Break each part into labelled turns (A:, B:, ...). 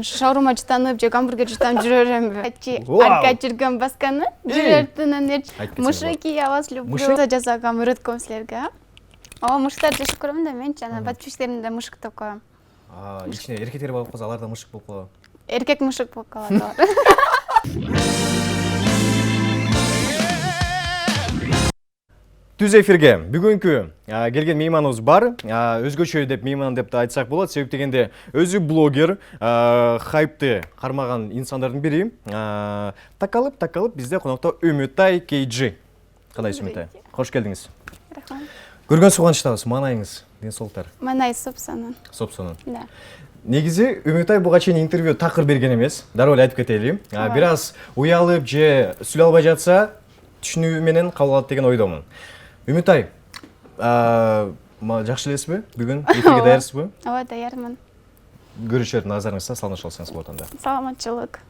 A: Шаурма жытанып же гамбургер жытам жүрөрөм. Арка жүргөн басканы жүрөртүнөн мушеки я вас люблю. Жазагам үйрөткөм силерге. Муштар жашап көрөм да мен жана подписчиктеримде мушук деп коем.
B: Ичине эркектер болуп калса алар да мушук болуп калат.
A: Эркек мушук болуп калат.
B: Түз эфирге бүгүнкү келген мейманыбыз бар. Өзгөчө деп мейман деп да айтсак болот. Себеп дегенде өзү блогер, хайпты кармаган инсандардын бири. Такалып бизде конокто Үмүтай KG. Кандайсыз Үмүтай? Кош келдиңиз.
A: Рахмат.
B: Көргөн суганычтабыз. Маанайыңыз, денсаулыктар.
A: Маанай сопсонун.
B: Сопсонун.
A: Да.
B: Негизи Үмүтай буга чейин интервью такыр берген эмес. Дароо эле айтып кетели. Бир аз уялып же сүйлөй албай жатса, түшүнүү менен кабыл алат деген ойдомун. Үмүтай, жакшы элесизби? Бүгүн эфирге даярсызбы?
A: Ооба, даярмын.
B: Көрүшөрдүн назарыңызда салыныша алсаңыз болот анда.
A: Саламатчылык.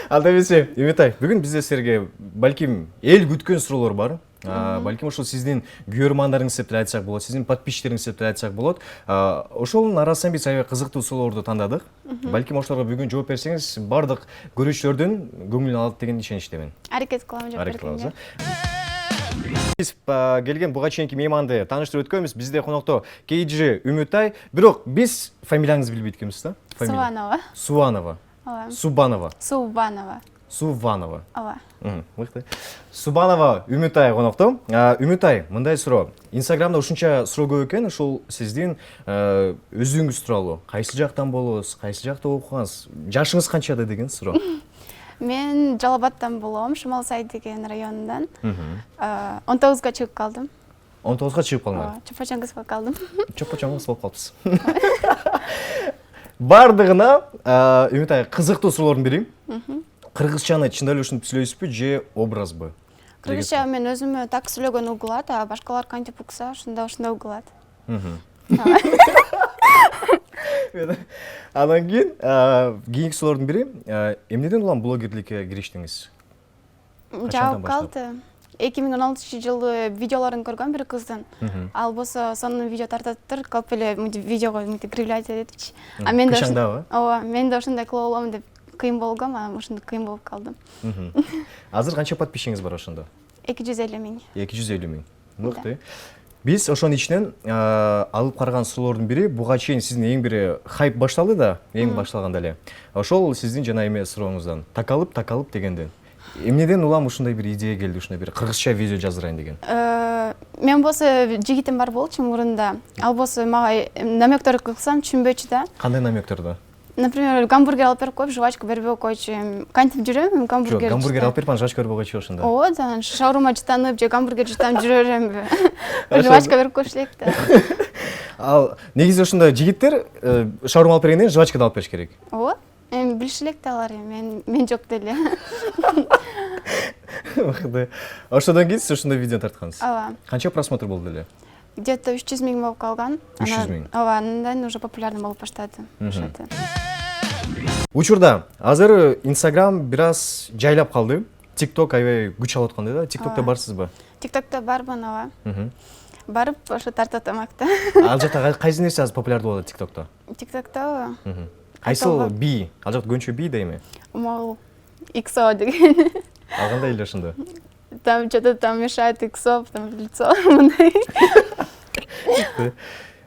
B: Анда эмесе, Үмүтай, бүгүн бизде силерге балким эл күткөн суроолор бар. Балким ошол сиздин күйөрмандарыңыз деп деле айтсак болот, сиздин подписчиктериңиз деп деле айтсак болот. Ошонун арасынан биз аябай кызыктуу суроолорду тандадык. Балким ошолорго бүгүн жооп берсеңиз, бардык көрүүчүлөрдүн көңүлүн алат деген ишеничтемин.
A: Аракет кылам жооп бергенге.
B: Биз келген буга чейинки мейманды тааныштырып өткөнбүз. Бизде конокто KG Үмүтай, бирок биз фамилияңызды билбейт экенбиз да?
A: Суванова.
B: Суванова.
A: Ооба.
B: Субанова.
A: Суванова.
B: Суванова.
A: Ооба.
B: Мыкты. Субанова Үмүтай конокто. Үмүтай, мындай суроо. Инстаграмда ушунча суроо көп экен, ушул сиздин өзүңүз тууралуу. Кайсы жактан болосуз, кайсы жакта окугансыз, жашыңыз канчада деген суроо.
A: Мен Жалал-Абадтан болом, Шымал-Сай деген районундан. 19га чыгып калдым.
B: 19га чыгып калдыңар.
A: Чопочонгос болуп калдым.
B: Чопочонгос болуп калыпсыз. Бардыгына Үмүтай кызыктуу суроолордун бири. Кыргызчаны чындап эле ушинтип сүйлөйсүзбү же образбы?
A: Кыргызча мен өзүмө так сүйлөгөн угулат, а башкалар кантип укса, ошондой угулат.
B: Анан кийинки суроолордун бири, эмнеден улам блогерликке кириштиңиз?
A: Жаап калды. 2016-жылы видеолорун көргөн бир кыздын. Ал болсо сонун видео тартаттыр, калп эле видеого кривлять этипчи. А мен да ооба, мен да ошондой кыла алам деп кыйын болгом, а ошондо кыйын болуп калдым.
B: Азыр канча подписчигиңиз бар ошондо?
A: 250 миң.
B: 250 миң. Мыкты. Биз ошонун ичинен алып караган суроолордун бири, буга чейин сиздин эң бири хайп башталды да, эң башталганда эле. Ошол сиздин жана эме сурооңуздан, такалып дегенден. Эмнеден улам ушундай бир идея келди, ушундай бир кыргызча видео жаздырайын деген?
A: Мен болсо жигитим бар болчу мурунда. Ал болсо мага намектор кылсам түшүнбөчү да.
B: Кандай намекторду?
A: Например, гамбургер алып берип коюп, жвачка бербей койчу. Кантип жүрөм, гамбургер.
B: Гамбургер алып берип, жвачка бербей койчу ошондо.
A: Ооба, да, шаурма жытанып же гамбургер жытам жүрөрөм. Жвачка берип коюш элек да.
B: Ал негизи ошондо жигиттер шаурма алып бергенден жвачка да алып бериш керек.
A: Ооба. Эми билиш элек да алар, мен жок деле.
B: Ошодон кийин сиз ошондой видео тарткансыз.
A: Ооба.
B: Канча просмотр болду эле?
A: Где-то 300 миң болуп калган.
B: 300 миң.
A: Ооба, андан уже популярный болуп баштады.
B: Учурда азыр Инстаграм бир аз жайлап калды. TikTok аябай күч алып аткандай да. TikTokто барсызбы?
A: TikTokто бармын, ооба. Барып ошо тартатам акта.
B: Ал жакта кайсы нерсе азыр популярдуу болот TikTokто?
A: TikTokто
B: Кайсыл би? Ал жакта көбүнчө би да эми?
A: Мол XO деген.
B: Ал кандай эле ошондо?
A: Там что-то там мешает XO, там лицо. Мындай.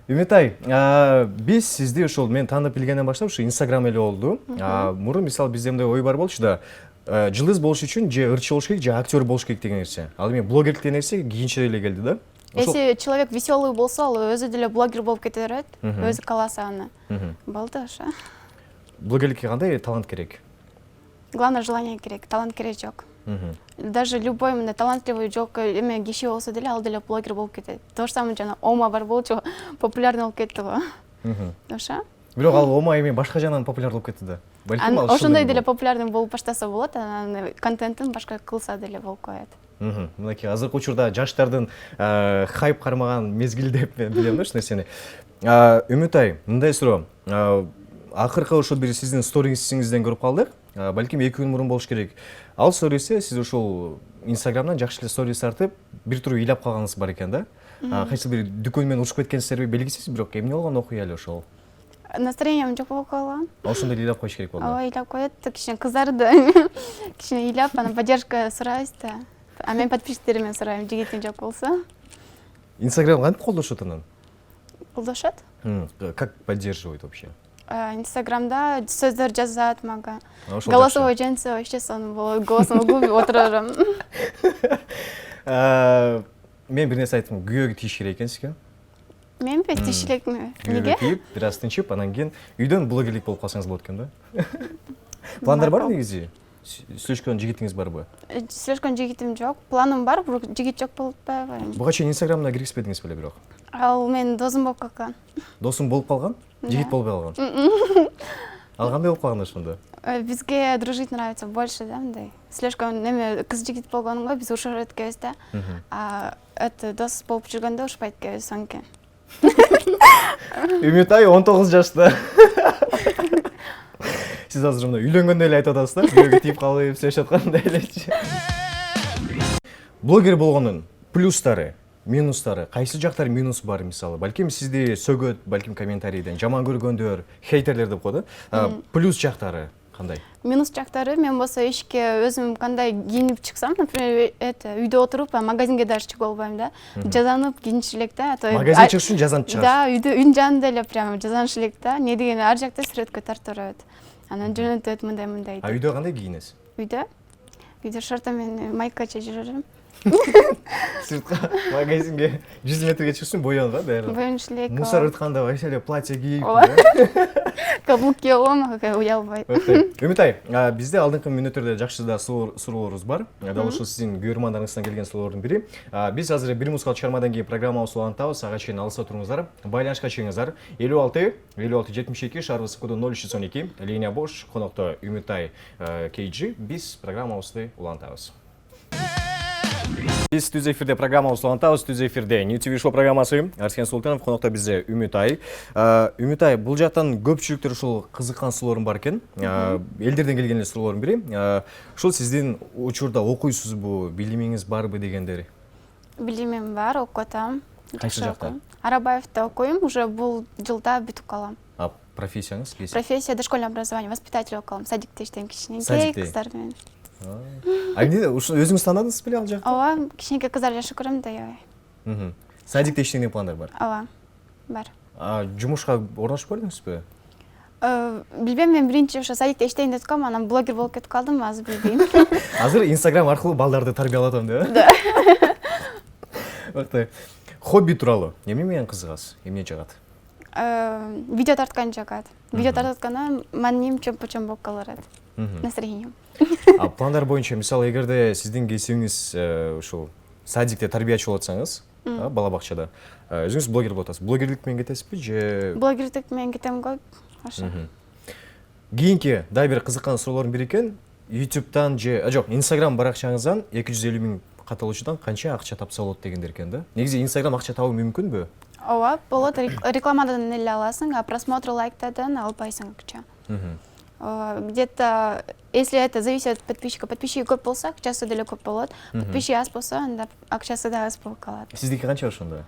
B: Үмүтай, биз сизди ошол мен таанып билгенден баштап ушу Инстаграм эле болду. Мурун мисалы бизде мындай ой бар болчу да, жылдыз болуш үчүн же ырчы болуш керек, же актер болуш керек деген нерсе. Ал эми блогерлик деген нерсе кийинчерээк эле келди да.
A: Если человек веселый болсо, ал өзү деле блогер болуп кете берет, өзү кааласа аны. Болду ошо.
B: Блогерликке кандай талант керек?
A: Главное желание керек, талант керек жок. Даже любой мындай талантливый жок эме киши болсо деле ал деле блогер болуп кетет. То же самое жана Ома бар болчу, популярный болуп кетти го. Ошо.
B: Бирок ал Ома эми башка жагынан популярдуу болуп кетти да. Балким ал
A: ошондой деле популярный болуп баштаса болот, анан контентин башка кылса деле болуп коет.
B: Мынакей азыркы учурда жаштардын хайп кармаган мезгили деп мен билем да ушул нерсени. Үмүтай, мындай суроо. Акыркы ошол бир сиздин сториңизден көрүп калдык. Балким 2 күн мурун болуш керек. Ал стористе сиз ошол Инстаграмдан жакшы эле сторис тартып, бир туру ыйлап калганыңыз бар экен да. Кайсы бир дүкөн менен урушуп кеткенсиздерби белгисиз, бирок эмне болгон окуя эле ошол?
A: настроением жок болуп калган.
B: Ошондо ыйлап коюш керек болду.
A: Ооба, ыйлап коет, кичине кыздарды кичине ыйлап, анан поддержка сурайбыз да. А мен подписчиктеримден сурайм, жигитим жок болсо.
B: Инстаграм кантип колдошот анан?
A: Колдошот?
B: Как поддерживает вообще?
A: Инстаграмда сөздөр жазат мага. Голосовой женсе вообще сон болот, голосун угуп отурам.
B: Мен бир нерсе айттым, күйөөгө тийиш керек экен сизге.
A: Мен тиш элекми? Неге?
B: Кийип, бир аз тынчып, анан кийин үйдөн блогерлик болуп калсаңыз болот экен да. Пландар барбы негизи? Сүйлөшкөн жигитиңиз барбы?
A: Сүйлөшкөн жигитим жок. Планым бар, бирок жигит жок болуп атпайбы.
B: Буга чейин Инстаграмына киргизбедиңиз беле бирок?
A: Ал менин досум болуп калган.
B: Досум болуп калган? Жигит болбой калган. Ал кандай болуп калган ошондо?
A: Бизге дружить нравится больше, да, мындай. Сүйлөшкөн неме кыз жигит болгонго биз ушурат экенбиз да. А это дос болуп жүргөндө ушпайт экенбиз соңке.
B: Үмүтай 19 жашта. Сиз азыр мына үйлөнгөндөй эле айтып атасыз да, күйөөгө тийип калып сүйлөшүп аткандай элечи. Блогер болгондун плюстары, минустары, кайсы жактары минус бар мисалы? Балким сизди сөгөт, балким комментарийден жаман көргөндөр, хейтерлер деп коет да. Плюс жактары кандай?
A: Минус жактары мен болсо ишке өзүм кандай кийинип чыксам, например, үйдө отуруп магазинге даже чыгып албайм да. Жазанып кийиниш элек да.
B: Магазин чыгыш үчүн жазанып чыгасыз?
A: Да, үйдүн жанында эле прямо жазаныш элек да. Не деген ар жакта сүрөткө тартып берет. Анан жөнөтөт мындай.
B: А үйдө кандай кийинесиз?
A: Үйдө шорта менен майкача жүрөм.
B: Сыртка магазинге 100 метрге чыксын боёнуп да баары.
A: Боюнуш элек.
B: Мусор ытканда вообще эле платье кийип.
A: Каблук кийем, уялбай.
B: Үмүтай, бизде алдыңкы мүнөттөрдө жакшы да суроолорубуз бар. Дал ушул сиздин көрөрмандарыңыздан келген суроолордун бири. Биз азыр бир музыкалык чыгармадан кийин программабызды улантабыз. Ага чейин алыста туруңуздар. Байланышка чыгыңыздар. 56 72 шарбысы коду 0312. Линия бош. Конокто Үмүтай KG. Биз программабызды улантабыз. Биз түз эфирде программабызды улантабыз. Түз эфирде New TV Show программасы. Арсен Султанов, конокто бизде Үмүтай. Үмүтай, бул жактан көпчүлүктөр ушул кызыккан суроолорум бар экен. Элдерден келген суроолордун бири. Ушул сиздин учурда окуйсузбу, билимиңиз барбы дегендер?
A: Билимим бар, окутам.
B: Кайсы жакта?
A: Арабаевда окуйм, уже бул жылда бүтүп калам.
B: А профессияңыз?
A: Профессия дошкольное образование, воспитатель окуям. Садикте иштейм кичинекей кыздар менен.
B: А эмне өзүңүз таанадыңыз беле ал жакта?
A: Ооба, кичинекей кыздар жакшы көрөм да, аябай.
B: Садикте иштеген пландар бар?
A: Ооба, бар.
B: Жумушка орношуп көрдүңүзбү?
A: Билбейм, мен биринчи ошо садикте иштейин деп аткам, анан блогер болуп кетип калдым, азыр билбейм.
B: Азыр Инстаграм аркылуу балдарды тарбиялатам деп?
A: Да.
B: Окей. Хобби тууралуу эмне менен кызыгасыз? Эмне жагат?
A: Видео тарткан жагат. Видео тартканда маним чөмпө-чөм болуп калат. Настроением.
B: А пландар боюнча, мисалы, эгерде сиздин кесибиңиз ушул садикте тарбиячы болуп атсаңыз, бала бакчада, өзүңүз блогер болуп атасыз. Блогерлик менен кетесизби же?
A: Блогерлик менен кетем го. Ошо.
B: Кийинки дагы бир кызыккан суроолордун бири экен. YouTube'дан же, жок, Instagram баракчаңыздан 250 000 катталуучудан канча акча тапса болот дегендер экен да. Негизи Instagram акча табуу мүмкүнбү?
A: Ооба, болот. Рекламадан эле аласың, а просмотр, лайктардан албайсың акча. Где-то, если это зависит от подписчика, подписчики көп болсо, акчасы деле көп болот. Подписчики аз болсо, анда акчасы да аз болуп калат.
B: Сиздики канча ошондо?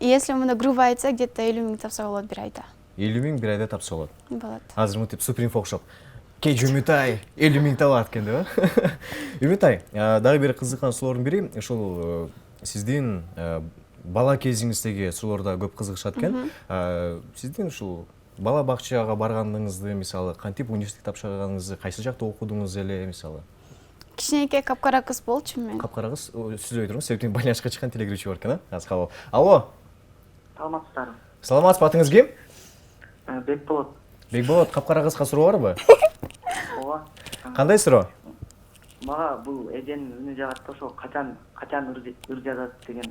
A: Если мына грубо айтса, где-то 50 000 тапса болот бир айда.
B: 50 000 бир айда тапса болот.
A: Болот.
B: Азыр мынтип Supreme окшоп. KG Үмүтай 50 000 табат экен деп. Үмүтай, дагы бир кызыккан суроолордун бири, ушул сиздин бала кезиңиздеги суроолорда көп кызыгышат экен. Сиздин ушул бала бакчага барганыңызды, мисалы, кантип университет тапшырганыңызды, кайсы жакта окудуңуз эле, мисалы?
A: Кичинекей капкара кыз болчу мен.
B: Капкара кыз, сүйлөй туруңуз, себептен байланышка чыккан телегречи бар экен, а? Азыр кабыл. Алло.
C: Саламатсыздарбы?
B: Саламатсызбы, атыңыз ким?
C: Бекболот.
B: Бекболот, капкара кызга суроо барбы?
C: Ооба.
B: Кандай суроо?
C: Мага бул эженин үнү жагат да, ошо качан ыр жазат деген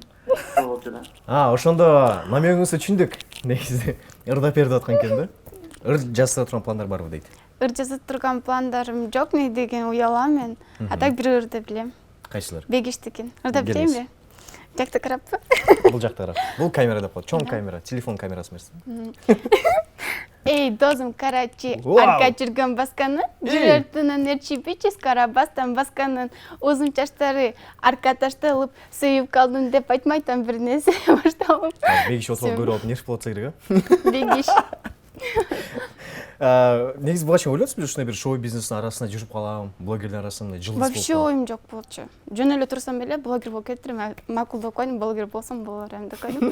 C: суроо болчу да.
B: Ошондо намегиңизди түшүндүк. Негизи ырдап берип аткан экен да. Ыр жаза турган пландар барбы дейт?
A: Ыр жаза турган пландарым жок, не деген уялам мен. А так бир ырды билем.
B: Кайсылар?
A: Бегиштикин. Ырдап билейинби? Жакта караппы?
B: Бул жакта карап. Бул камера деп коет. Чоң камера, телефон камерасы эмес.
A: Эй, досым Карачи, арка жүргөн басканын, жүрөртүнөн эрчипичи Карабастан басканын, узун чачтары арка ташталып, сүйүп калдым деп айтмайтам бир нерсе башталып.
B: Бегиш отуруп көрүп алып нерв болот керек, а?
A: Бегиш.
B: Негізі былайша ойлайсыз бе, ушундай бир шоу бизнестин арасында жүрүп калам, блогерлер арасында жылдыз болуп
A: Вообще оюм жок болчу. Жөн эле турсам эле блогер болуп кетирем, макулдоп койдум, блогер болсом болор эми деп койдум.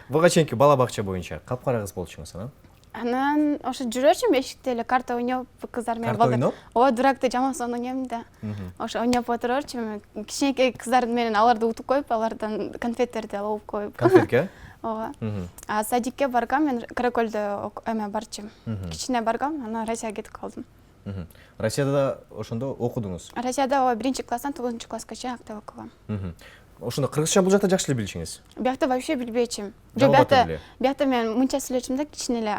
B: Буга чейинки бала бакча боюнча капкара кыз болчуңуз,
A: Анан ошо жүрөчүм эшикте эле карта ойноп кыздар менен.
B: Карта ойноп?
A: Ооба, дуракты жаман сон ойнойм да. Ошо ойноп отурчум. Кичинекей кыздар менен аларды утуп коюп, алардан конфеттерди алып коюп.
B: Конфетке?
A: Ооба. А садикке баргам, мен Каракөлдө эме барчым. Кичине баргам, анан Россияга кетип калдым.
B: Россияда да ошондо окудуңуз?
A: Россияда 1-класстан 9-класска чейин актеп окугам.
B: Ошондо кыргызча бул жакта жакшы эле билчиңиз?
A: Биякта вообще билбейчим.
B: Жалгап
A: Биякта мен мынча сүйлөчүм да, кичине эле.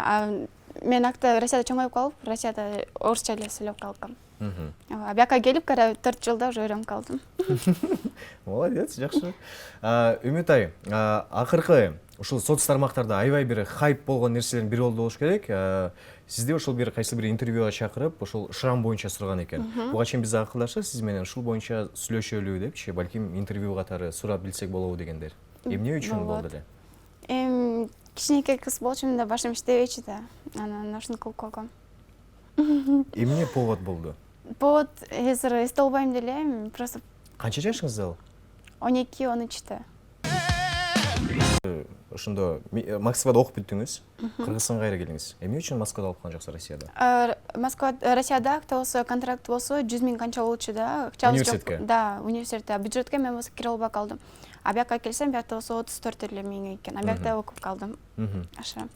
A: Мен акта Россияда чоңоюп калып, Россияда орусча эле сүйлөп калгам. А бияка келип, 4 жылда уже үйрөнүп калдым.
B: Молодец, жакшы. Үмүт ай, акыркы ушул соц тармактарда аябай бир хайп болгон нерселердин бири болуш керек. Сизди ошол бир кайсы бир интервьюга чакырып, ошол шрам боюнча сураган экен. Буга чейин биз акылдашып, сиз менен ушул боюнча сүйлөшөлү депчи, балким интервью катары сурап билсек болобу дегендер. Эмне үчүн болду эле?
A: Кичинекей кыз болчумун да, башым иштебейчи да. Анан ошону кылып койгом.
B: Эмне повод болду?
A: Повод азыр эстей албайм деле, просто
B: Канча жашыңызда ал?
A: 12-13-тө.
B: Ошондо Москвада окуп бүттүңүз, Кыргызстанга кайра келдиңиз. Эмне үчүн Москвада окуган жоксу Россияда?
A: Россияда болсо, контракт болсо 100 000 канча болчу да.
B: Университетке?
A: Да, университетте. Бюджетке мен болсо кире албай калдым. А бияка келсем, биякта болсо 34 эле миң экен. А биякта окуп калдым. Аша.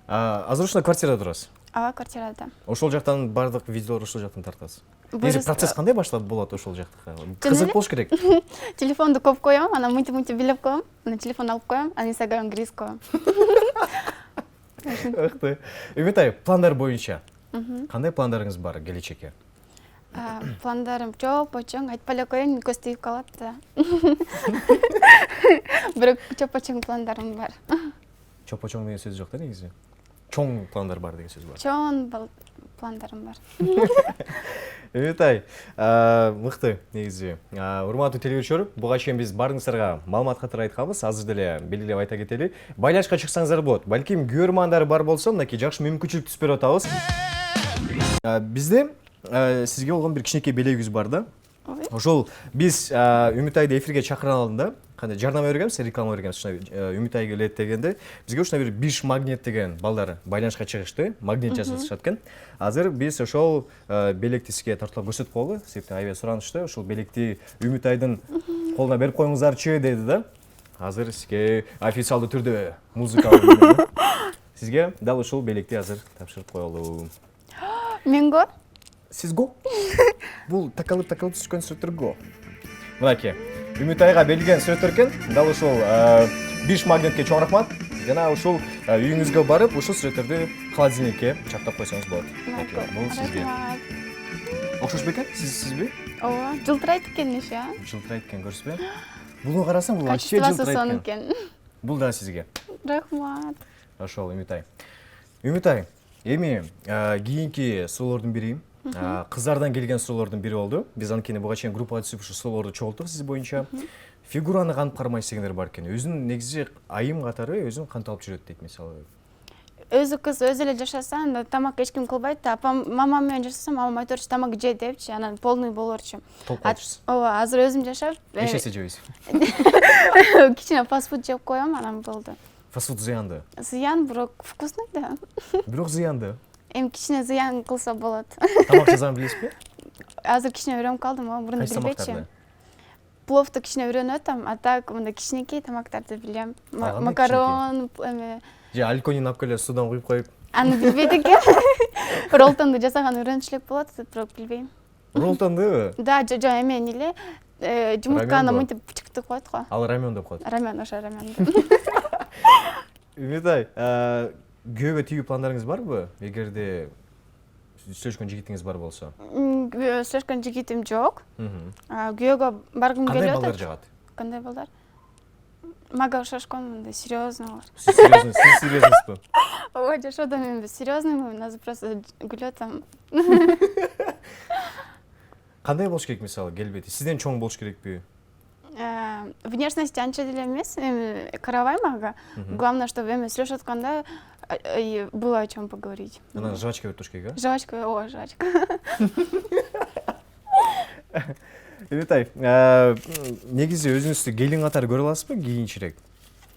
B: Азыр ушунда квартирада турасыз?
A: Ага, квартирада.
B: Ошол жактан бардык видеолор ошол жактан тартасыз. Негизи процесс кандай башталат болот ошол жактыкы? Кызык болуш керек.
A: Телефонду көп коем, анан мынтип билеп коем, анан телефон алып коем, анан Инстаграм киргиз коем.
B: Акты. Үмүт ай, пландар боюнча кандай пландарыңыз бар келечекке?
A: Пландарым чоң, айтпай эле коеюн, көз тийип калат да. Бирок чоң пландарым бар.
B: Чоң деген сөз жок да негизи. Чоң пландар бар деген сөз бар.
A: Чоң пландарым бар.
B: Үмүт ай, мыкты негизи. Урматтуу телевизор, буга чейин биз баарыңыздарга маалымат катары айтканбыз. Азыр деле белгилеп айта кетели. Байлашка чыксаңыздар болот. Балким көрөрмандар бар болсо, мынакей жакшы мүмкүнчүлүк түзүп берип атабыз. Бизде сизге болгон бир кичинекей белегибиз бар да. Ошол биз Үмүт айды эфирге чакырган алдында кандай жарнама бергенбиз, реклама бергенбиз. Үмүт ай келет дегенде бизге ушундай бир биш магнит деген балдар байланышка чыгышты, магнит жасашат экен. Азыр биз ошол белекти сизге тартуулап көрсөтүп койгу. Себептен аябай суранычты. Ошол белекти Үмүт айдын колуна берип коюңуздарчы деди да. Азыр сизге официалдуу түрдө музыкалык сизге дал ушул белекти азыр тапшырып коелу.
A: Менго?
B: Сиз го? Бул такалып түшкөн сүрөттөр го. Мынакей. Үмүт айга берилген сүрөттөр экен. Дал ушул биш магнитке чоң рахмат. Жана ушул үйүңүзгө барып, ушул сүрөттөрдү холодильникке чаптап койсоңуз болот. Бул сизге. Окшош бекен? Сизби?
A: Ооба, жылтырайт экен иши, а?
B: Жылтырайт экен, көрсүзбү? Буну карасаң, бул вообще жылтырайт
A: экен.
B: Бул да сизге.
A: Рахмат.
B: Ошол Үмүт ай. Үмүт ай, эми кийинки суроолордун бири кыздардан келген суроолордун бири болду. Биз анткени буга чейин группага түзүп ушу суроолорду чогулттук сиз боюнча. Фигураны кантип кармайсыз дегендер бар экен. Өзүн негизи айым катары өзүн кантип алып жүрөт дейт мисалы.
A: Өзү кыз өзү эле жашаса, анда тамак эч ким кылбайт да. Апам, мамам менен жашасам, мамам айтырчу тамак же депчи, анан полный болорчу. Ооба, азыр өзүм жашап,
B: Эчесе жебейсиз.
A: Кичине фастфуд жеп коем, анан болду.
B: Фастфуд зыяндуу.
A: Зыян, бирок вкусный да.
B: Бирок зыяндуу.
A: Эми кичине зыян кылса болот.
B: Тамак жасаганды билесизби?
A: Азыр кичине үйрөнүп калдым, мурун билбейчи. Пловду кичине үйрөнүп атам, а так мындай кичинекей тамактарды билем. Макарон, эме.
B: Же альконин алып келип судан куюп коюп.
A: Аны билбейт экен. Роллтонду жасаган үйрөнүш элек болот, бирок билбейм.
B: Роллтонду?
A: Да, жо эме эле жумуртканы мынтип пычыктып коет го.
B: Ал рамен деп коет.
A: Рамен, ошо рамен.
B: Үмүт ай, күйөөгө тийүү пландарыңыз барбы? Эгерде сүйлөшкөн жигитиңиз бар болсо.
A: Сүйлөшкөн жигитим жок. Күйөөгө баргым келип атат.
B: Кандай балдар жагат?
A: Кандай балдар? Мага ошошкон, мындай серьезныйлар.
B: Серьезныйсызбы?
A: Ой, жашоодо мен серьезныймын, азыр просто күлүп атам.
B: Кандай болуш керек мисалы келбети? Сизден чоң болуш керекпи?
A: Внешность анча деле эмес, эми карабайм ага. Главное, чтобы эме сүйлөшүп атканда было о чем поговорить.
B: Анан жвачка өтүш керек,
A: Жвачка, жвачка.
B: Үмүтай, негизи өзүңүздү келин катары көрө аласызбы, кийинчерээк?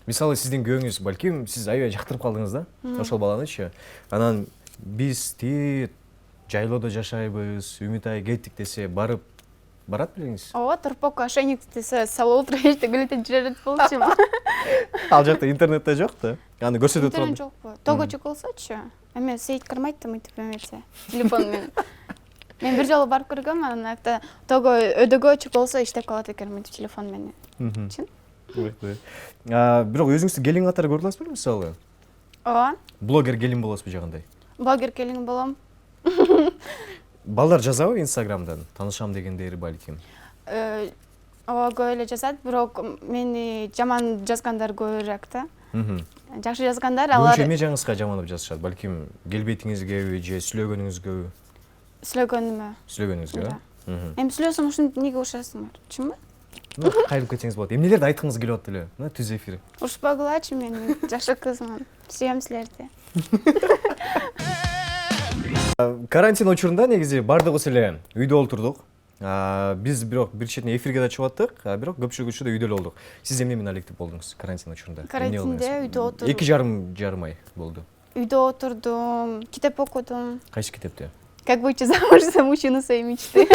B: Мисалы сиздин күйөөңүз балким сиз аябай жактырып калдыңыз да, ошол баланычы. Анан биз тиет жайлоодо жашайбыз, Үмүтай кеттик десе барат белеңиз?
A: Ооба, турпок ошейник десе салып отуруп гүлөтөп жүрөт болчу.
B: Ал жакта интернетте жок да. Аны көрсөтүп турам.
A: Интернет жокпу. Тогочу болсочу. Эме сейт кырмайт да мынтип эмесе. Телефон менен. Мен бир жолу барып көргөм, анан акта того өдөгөчү болсо иштеп калат экен мынтип телефон менен. Чын?
B: Бирок өзүңүздү келин катары көрө аласызбы мисалы?
A: Ооба.
B: Блогер келин болосузбу же кандай?
A: Блогер келин болом.
B: Балдар жазабы Инстаграмдан? Таанышам дегендери балким.
A: Ооба, көп эле жазат, бирок мени жаман жазгандар көбүрөөк да. Жакшы жазгандар алар.
B: Эме жагыңызга жаманып жазышат? Балким келбетиңизгеби же сүйлөгөнүңүзгөбү?
A: Сүйлөгөнүмө. Эми сүйлөсөм ушинтип эмнеге урушасыңар? Чынбы?
B: Кайрылып кетсеңиз болот. Эмнелерди айткыңыз келип атты эле? Мына түз эфир.
A: Урушпагылачы, мен жакшы кызмын. Сүйөм силерди.
B: Карантин учурунда негизи бардыгыбыз эле үйдө отурдук. Биз бирок бир четине эфирге да чыгып аттык, бирок көпчүлүк учурда үйдө эле болдук. Сиз эмне менен алектип болдуңуз карантин учурунда?
A: Карантинде үйдө отуруп.
B: 2,5 ай болду.
A: Үйдө отурдум, китеп окудум.
B: Кайсы китепти?
A: Как выйти замуж за мужчину своей мечты.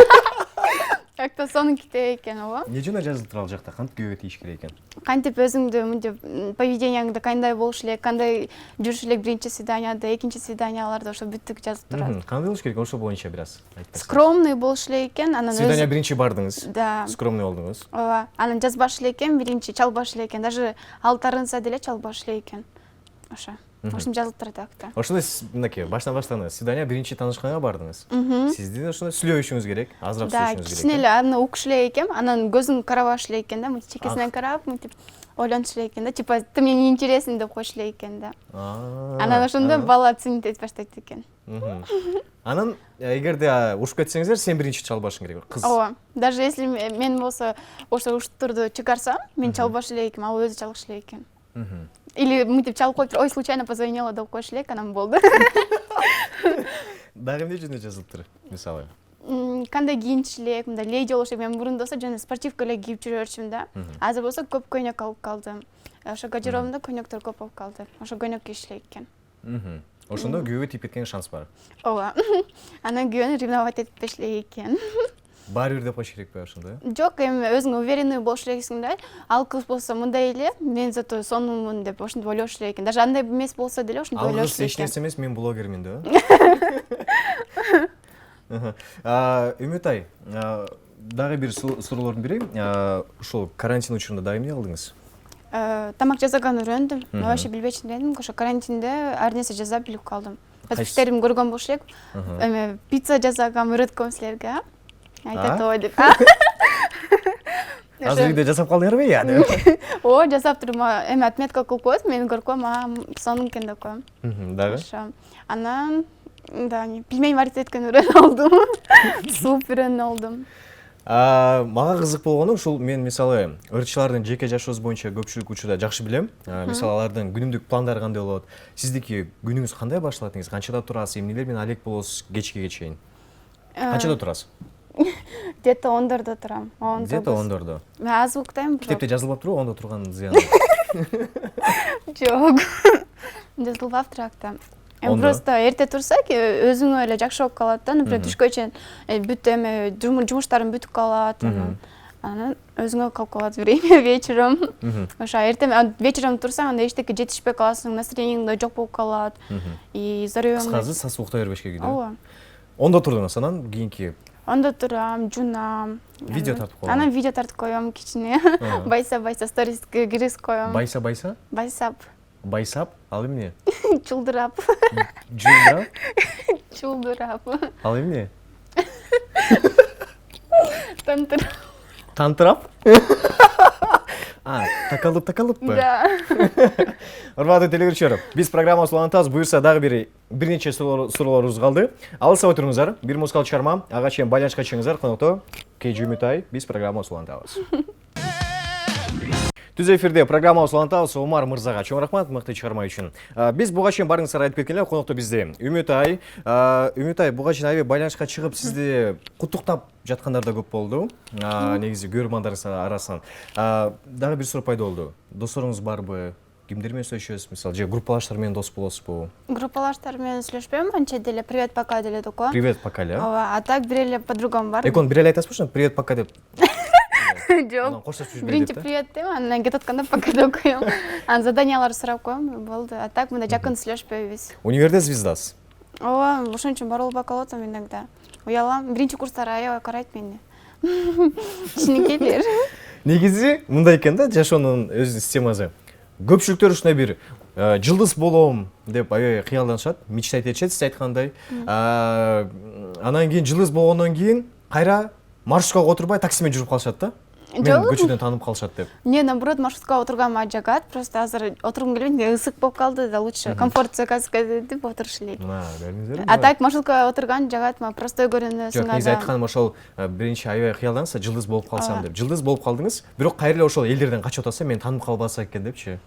A: Как-то сонун китеп экен, ооба.
B: Эмне жана жазылып тура ал жакта? Кантип күйөөгө тийиш керек экен?
A: Кантип өзүңдү мынтип поведенияңды кандай болуш элек, кандай жүрүш элек биринчи свиданияда, экинчи свиданияларда ошо бүттүк жазып турат.
B: Кандай болуш керек? Ошол боюнча бир аз айтып.
A: Скромный болуш элек экен, анан
B: свидания биринчи бардыңыз.
A: Да.
B: Скромный болдуңуз.
A: Ооба. Анан жазбаш элек экен, биринчи чалбаш элек экен. Даже ал тарынса деле чалбаш элек экен. Ошо. Ошондо жазылып турат акта.
B: Ошондо мынакей баштан свидания биринчи таанышканга бардыңыз. Сиздин ошондо сүйлөшүңүз керек, азыраак сүйлөшүңүз керек.
A: Да, кичине эле аны укуш элек экен, анан көзүн карабаш элек экен да, мынтип чекесинен карап, мынтип ойлонуш элек экен да, типа ты мне не интересен деп коюш элек экен да. Анан ошондо бала ценить этип баштайт экен.
B: Анан эгерде ушуп кетсеңиздер, сен биринчи чалбашың керек, кыз.
A: Ооба. Даже если мен болсо ошо уштурду чыгарсам, мен чалбаш элек экен, ал өзү чалгыш элек экен. Или мынтип чалып коюп, ой, случайно позвонила деп коюш элек, анан болду.
B: Дагы эмне жүзүнө жазылыптыр, мисалы?
A: Кандай кийиниш элек, мындай леди болуш элек. Мен мурунда болсо жана спортивка эле кийип жүрчүмүн да. Азыр болсо көп көйнөк алып калдым. Ошо гардеробумда көйнөктөр көп болуп калды. Ошо көйнөк кийиш элек экен.
B: Ошондо күйөөгө тийип кеткен шанс бар.
A: Ооба. Анан күйөөнү ревновать этпеш элек экен.
B: Баары бир деп коюш керекпи ошондо?
A: Жок, эми өзүң уверенный болуш элексиң да. Ал кыз болсо мындай эле, мен зато сонунмун деп ошентип ойлош элек экен. Даже андай эмес болсо деле ошентип ойлош элек экен.
B: Ал кыз эч нерсе эмес, мен блогермин да. Үмүтай, дагы бир суроолорду берейин. Ушул карантин учурунда дагы эмне кылдыңыз?
A: Тамак жасаганды үйрөндүм. Мен вообще билбечү элем. Ошо карантинде ар нерсе жасап билип калдым. Подписчиктерим көргөн болуш элек. Эме пицца жасагам, үйрөткөм силерге. Айтат ой деп.
B: Азыр үйдө жасап калдыңарбы яны?
A: Ооба, жасап турдум. Эми отметка кылып коет, мен көрүп сонун экен деп коем.
B: Дагы?
A: Ошо. Анан да, пельмень варить эткенди үйрөнүп алдым. Суп үйрөнүп алдым.
B: Мага кызык болгону ушул мен мисалы ырчылардын жеке жашоосу боюнча көпчүлүк учурда жакшы билем. Мисалы алардын күнүмдүк пландары кандай болот? Сиздики күнүңүз кандай башталат негизи? Канчада турасыз? Эмнелер менен алек болосуз кечке чейин? Канчада турасыз?
A: Где-то 10:00 турам.
B: Где-то 10:00.
A: Мен аз уктайм.
B: Китепте жазылып турбу, 10:00 турган зыян.
A: Жок. Жазылбап туракта. Просто эрте турсак, өзүңө эле жакшы болуп калат да. Например, түшкө чейин бүт эме жумуштарың бүтүп калат. Анан өзүңө калып калат время вечером. Ошо эртең вечером турсаң, анда эчтеке жетишпей каласың, настроениең да жок болуп калат. И здоровьең.
B: Кыскасы сасып уктай бербеш керек да.
A: Ооба.
B: 10:00 турдуңуз, анан кийинки
A: Онда турам, жунам.
B: Видео тартып коем.
A: Анан видео тартып коем кичине. Байса сторис киргизип коем.
B: Байсап?
A: Байсап.
B: Байсап? Ал эмне?
A: Чулдырап.
B: Жулдырап?
A: Чулдырап.
B: Ал эмне?
A: Тантырап.
B: Тантырап? Такалып-такалыппы?
A: Да.
B: Урматтуу телекөрүүчүлөр, биз программабызды улантабыз. Буюрса дагы бир нече суроолорубуз калды. Алыса отуруңуздар. Бир музыкалык чыгарма. Ага чейин байланышка чыгыңыздар. Конокто Кежи Үмүтай. Биз программабызды улантабыз. Түз эфирде программабыз улантабыз. Омар мырзага чоң рахмат мыкты чыгарма үчүн. Биз буга чейин барыңыздар айтып кеткенлер, конокто бизде Үмүтай. Үмүтай буга чейин аябай байланышка чыгып сизди куттуктап жаткандар да көп болду. Негизи көрөрмандарыңыз арасынан. Дагы бир суроо пайда болду. Досторуңуз барбы? Кимдер менен сүйлөшөсүз? Мисалы, же группалаштар менен дос болосузбу?
A: Группалаштар менен сүйлөшпөйм, анча деле привет пока деле только.
B: Привет пока эле.
A: Ооба, а так бир эле подругам бар.
B: Экон бир эле айтасызбы, привет пока деп?
A: Жок.
B: Коштоп жүрбөй
A: Биринчи
B: деп.
A: привет дейм, анан кетатканда пока деп коем. Анан заданияларды сурап коем, болду. А так мындай жакын сүйлөшпөйбүз.
B: Универде звездасыз.
A: Ооба, ошон үчүн бар болуп калып иногда. Уялам, биринчи курстар аябай карайт мени. Кичинекейлер.
B: Негизи мындай экен да, жашоонун өз системасы. Көпчүлүктөр ушундай бир жылдыз болом деп аябай кыялданышат, мечтать этишет, сиз айткандай. Анан кийин жылдыз болгондон кийин кайра маршруткага отурбай такси менен жүрүп калышат да. Мен көчөдөн таанып калышат деп.
A: Не, наоборот, маршруткага отурганга жагат, просто азыр отургум келбейт, ысык болуп калды да, лучше комфорт заказка деп отуруш элек.
B: Көрдүңүздөрбү?
A: А так маршруткага отурган жагат, простой көрүнөсүң.
B: Жок, негизи айтканым ошол биринчи аябай кыялданса, жылдыз болуп калсам деп. Жылдыз болуп калдыңыз, бирок кайра эле ошол элдерден качып атасам, мен таанып калбаса экен депчи.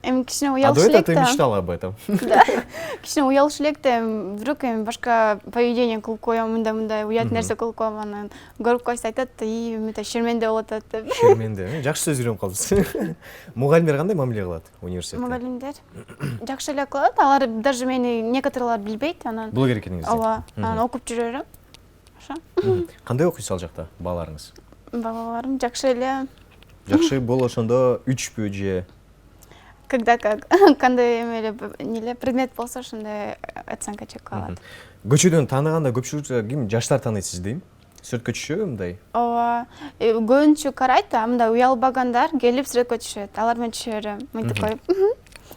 A: Эми кичине
B: А
A: уялыш
B: до этого
A: элек
B: ты
A: да.
B: мечтала об этом.
A: Да. Кичине уялыш элек да, бирок эми башка поведение кылып коем, мындай уят нерсе кылып коем, анан көрүп койсо айтат, Үмүтай шерменде болуп атат деп.
B: Шерменде. Жакшы сөз үйрөнүп калдыңыз. Мугалимдер кандай мамиле кылат университетте?
A: Мугалимдер жакшы эле кылат, алар даже мени некоторыйлар билбейт, анан
B: Блогер экениңизди.
A: ооба, анан окуп жүрө берем. Ошо.
B: Кандай окуйсуз ал жакта балдарыңыз?
A: Балаларым жакшы эле.
B: Жакшы боло ошондо 3пү же?
A: Когда как, кандай эмеле предмет болсо ошондой оценка чек алат.
B: Көчөдөн тааныганда көпчүлүк ким жаштар тааныйт сизди? Сүрөткө түшөбү мындай?
A: Ооба, көбүнчө карайт да, мындай уялбагандар келип сүрөткө түшөт. Алар менен түшө берем, мынтип коюп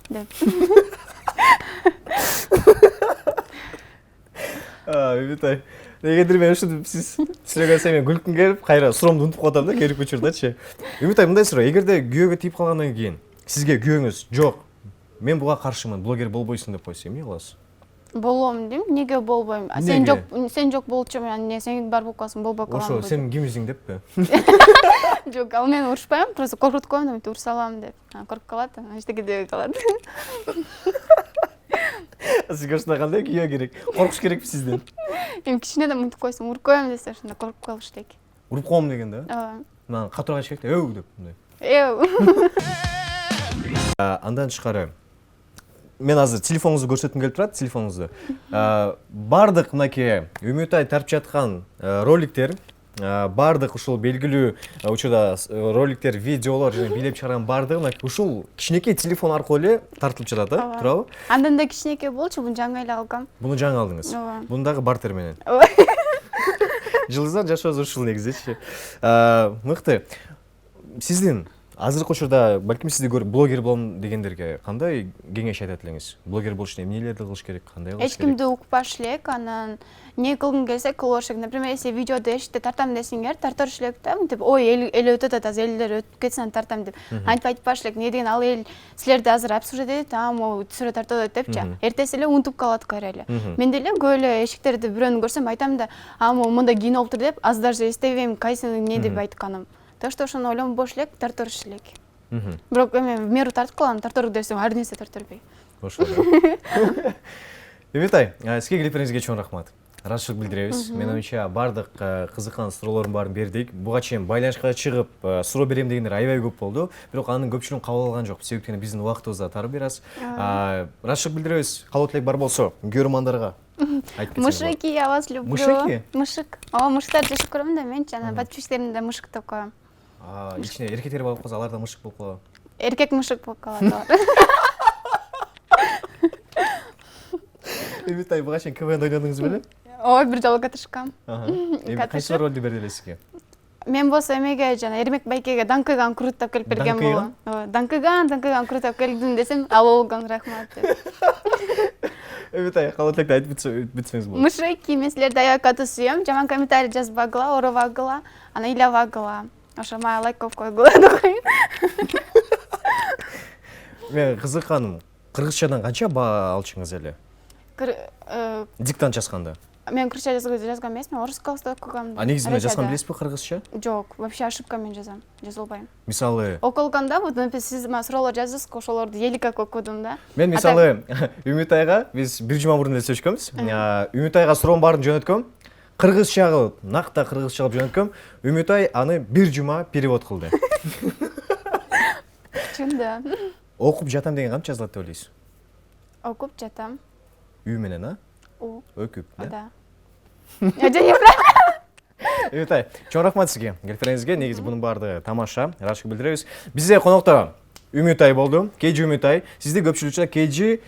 A: деп.
B: Үмүтай. Негедир мен ушинтип сиз сүйлөгөнсө мен күлкүм келип, кайра суроомду унутуп калатам да, керип учурдачы. Үмүтай, мындай суроо, эгерде күйөөгө тийип калгандан кийин сизге күйөөңүз жок, мен буга каршымын, блогер болбойсуң деп койсо эмне кыласыз?
A: Болом дейм, неге болбойм? Сен жок болчу, эмне сен бар болуп калсаң болбой калам.
B: Ошо сен кимсиң деппи?
A: Жок, ал мени урушпайм, просто коркутуп коем, мынтип урса алам деп. Коркуп калат, эчтеке дебей калат.
B: Сизге ушундай кандай күйөө керек? Коркуш керекпи сизден?
A: Эми кичине да мынтип койсоң, уруп коем десе, ошондо коркуп калыш элек.
B: Уруп коем деген да?
A: Ооба.
B: Мына катуураак айт керек да, өу деп мындай. Андан тышкары мен азыр телефонуңузду көрсөткүм келип турат, телефонуңузду. Бардык мынакей Үмүтай тартып жаткан роликтер, бардык ушул белгилүү учурда роликтер, видеолор жана бийлеп чыгарган бардыгы ушул кичинекей телефон аркылуу эле тартылып жатат, туурабы?
A: Андан да кичинекей болчу, буну жаңы эле алгам.
B: Буну жаңы алдыңыз.
A: Ооба.
B: Буну дагы бартер менен. Жылдыздар жашообуз ушул негизичи. Мыкты. Сиздин азыркы учурда балким сизди көрүп блогер болом дегендерге кандай кеңеш айтат элеңиз? Блогер болуш үчүн эмнелерди кылыш керек, кандай кылыш керек?
A: Эч кимди укпаш элек, анан не кылгың келсе кылыш элек. Например, если видеоду эшикте тартам десеңер, тартырыш элек да, мынтип ой, эл өтөт атат, элдер өтүп кетсин тартам деп. Антип айтпаш элек, эмне деген ал эл силерди азыр обсуждать этет, могу түсүрө тартып атат депчи. Эртеси эле унутуп калат кайра эле. Мен деле көп эле эшиктерди бирөөнү көрсөм айтам да, могу мындай кийинип болуптур деп, аз даже эстебейм кайсыны эмне деп айтканым. Так что ошону ойлонбош элек, тартырыш элек. Бирок эми в меру тартып калган, тартырып десем, ар нерсе тартырбай.
B: Ошо. Үмүтай, сизге клиптериңизге чоң рахмат. Ыраазычылык билдиребиз. Мен оюмча бардык кызыккан суроолордун баарын бердик. Буга чейин байланышка чыгып суроо берем дегендер аябай көп болду. Бирок анын көпчүлүгүн кабыл алган жок. Себеби биздин убактыбыз да тар бир аз. Ыраазычылык билдиребиз. Калуу тилек бар болсо, көрөрмандарга айтып кетсеңиз.
A: Мышыки, я вас люблю.
B: Мышыки?
A: Мышык. Мышыктарды жакшы көрөм да мен, жана подписчиктеримди да мышык деп коем.
B: Ичине эркектер болуп калса, алар да мышык болуп калат.
A: Эркек мышык болуп калат.
B: Үмүтай, буга чейин КВН ойнодуңуз беле?
A: Ой, бир жолу катышкам.
B: Кайсы ролду берди эле сизге?
A: Мен болсо эмеге жана Эрмек байкеге Даңкыган куруттап келип берген болом. Даңкыган куруттап келдим десем, ал болгон рахмат деп.
B: Үмүтай, калуу тилекти айтып бүтсөңүз болот.
A: Мышыки, мен силерди аябай катуу сүйөм. Жаман комментарий жазбагыла, урабагыла, ана ыйлабагыла. Ошо мага лайк коюп койгула деп коем.
B: Мен кызыкканым, кыргызчадан канча баа алчыңыз эле? Диктант жазганда.
A: Мен кыргызча жазган эмесмин, орускча окугам.
B: А негизинде жазган билесизби кыргызча?
A: Жок, вообще ошибкамен жазам. Жаза албайм.
B: Мисалы,
A: Окулганда вот сиз суроолор жаздыңыз, ошолорду эликак окудум да.
B: мен мисалы Үмүт айга биз бир жума мурун эле сүйлөшкөнбүз. Үмүт айга суроонун баарын жөнөткөм. Кыргызча кылып, накта кыргызча кылып жөнөткөм. Үмүт ай аны бир жума перевод кылды.
A: Чын да.
B: Окуп жатам деген кантип жазылат деп ойлойсуз?
A: Окуп жатам.
B: Үй менен, а?
A: У.
B: Өкүп, да?
A: Да. Я же
B: Үмүт ай, чоң рахмат сизге. Келиптериңизге. Негизи бунун баардыгы тамаша. Ырашык билдиребиз. Бизде конокто Үмүт ай болду. Кежи Үмүт ай. Сизди көпчүлүк KG